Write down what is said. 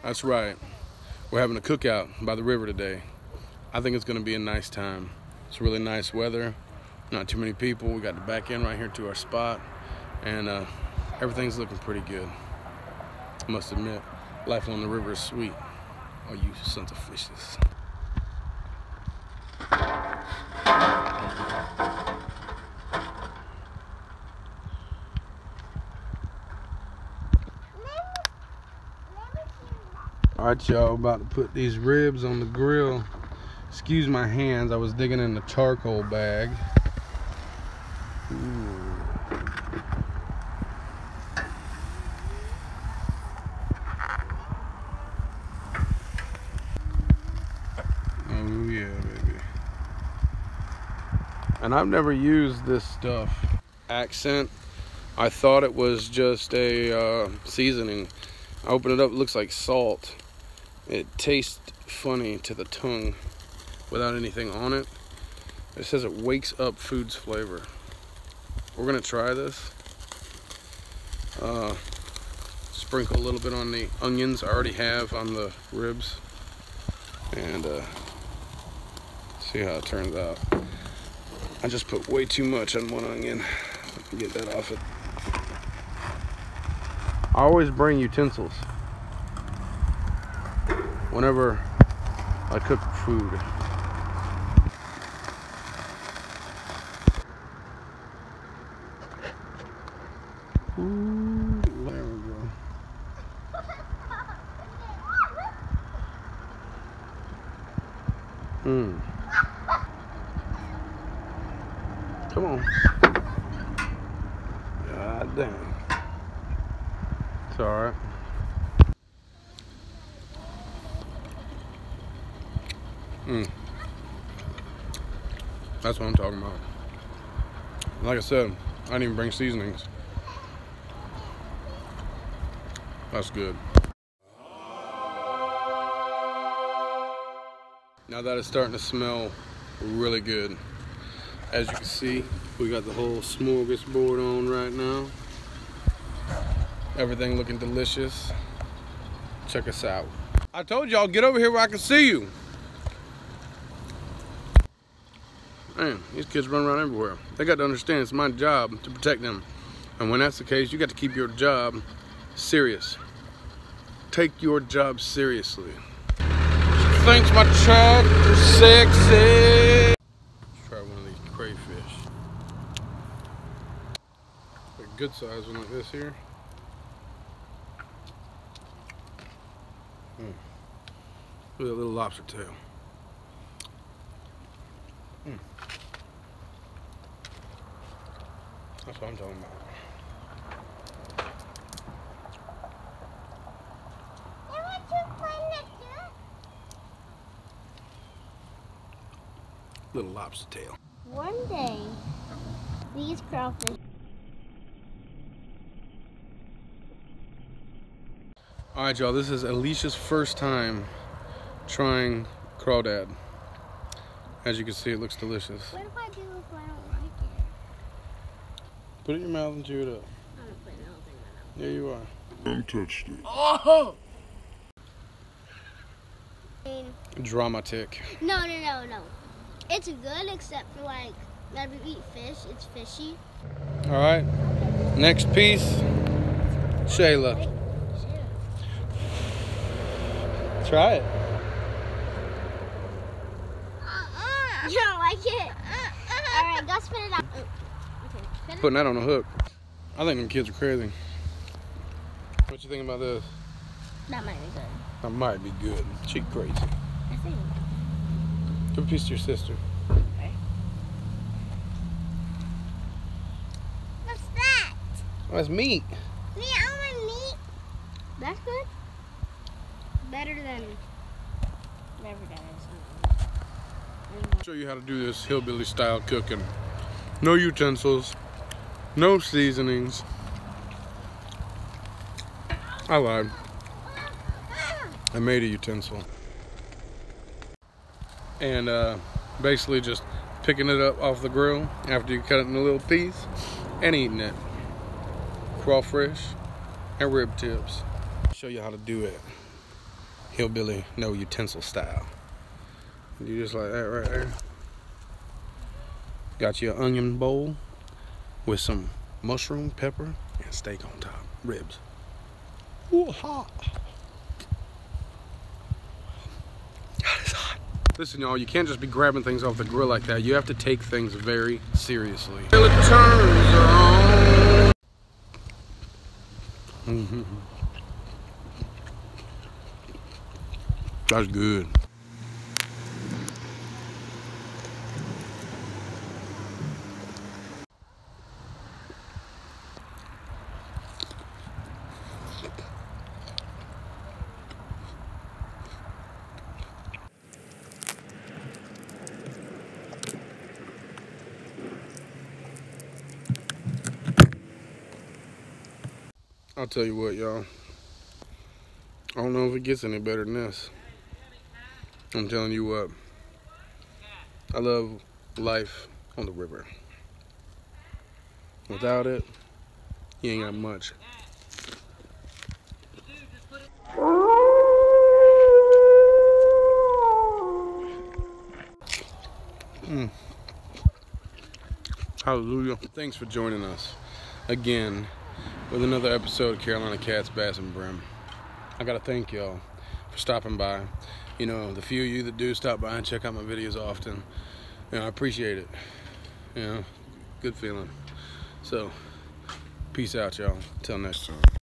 That's right. We're having a cookout by the river today. I think it's going to be a nice time. It's really nice weather, not too many people. We got the back end right here to our spot, and everything's looking pretty good. I must admit, life on the river is sweet. Oh, you sons of fishes. All right, y'all, about to put these ribs on the grill. Excuse my hands, I was digging in the charcoal bag. Ooh. Oh yeah, baby. And I've never used this stuff. Accent, I thought it was just a seasoning. I open it up, it looks like salt. It tastes funny to the tongue without anything on it. It says it wakes up food's flavor. We're gonna try this. Sprinkle a little bit on the onions I already have on the ribs, and see how it turns out. I just put way too much on one onion. Get that off it. I always bring utensils whenever I cook food. Ooh, there we go. Come on. God damn. It's alright. That's what I'm talking about. Like I said, I didn't even bring seasonings. That's good. Now that it's starting to smell really good. As you can see, we got the whole smorgasbord on right now. Everything looking delicious. Check us out. I told y'all, get over here where I can see you. Man, these kids run around everywhere. They got to understand it's my job to protect them. And when that's the case, you got to keep your job serious. Take your job seriously. Thanks, my child. You're sexy. Let's try one of these crayfish. A good size one like this here. Look at that little lobster tail. That's what I'm talking about. Little lobster tail. One day, these crawfish. All right, y'all, this is Alicia's first time trying crawdad. As you can see, it looks delicious. What if I do if I don't like it? Put it in your mouth and chew it up. I'm gonna put another thing in There you are. Untouched it. Oh! my mouth. Dramatic. No. It's good except for like, whenever you eat fish, it's fishy. All right, next piece, Shayla. Try it. You don't like it? Alright, go spit it out. Okay, spit it. Putting that on a hook. I think them kids are crazy. What you think about this? That might be good. That might be good. She crazy. I think. Give a piece to your sister. Okay. What's that? Oh, that's meat. Me, I want meat. That's good. Better than whatever that is. I'll show you how to do this hillbilly style cooking. No utensils, no seasonings. I lied. I made a utensil. And basically just picking it up off the grill after you cut it in a little piece and eating it. Crawfish and rib tips. Show you how to do it. hillbilly, no utensil style. You just like that right there. Got your onion bowl with some mushroom, pepper, and steak on top. Ribs. Ooh, hot. God, it's hot. Listen, y'all, you can't just be grabbing things off the grill like that. You have to take things very seriously. Till it turns on. That's good. I'll tell you what, y'all. I don't know if it gets any better than this. I'm telling you what. I love life on the river. Without it, you ain't got much. Hallelujah. Thanks for joining us again with another episode of Carolina Cats, Bass, and Brim. I gotta thank y'all for stopping by. You know, the few of you that do stop by and check out my videos often, you know, I appreciate it. You know, good feeling. So, peace out, y'all. Till next time.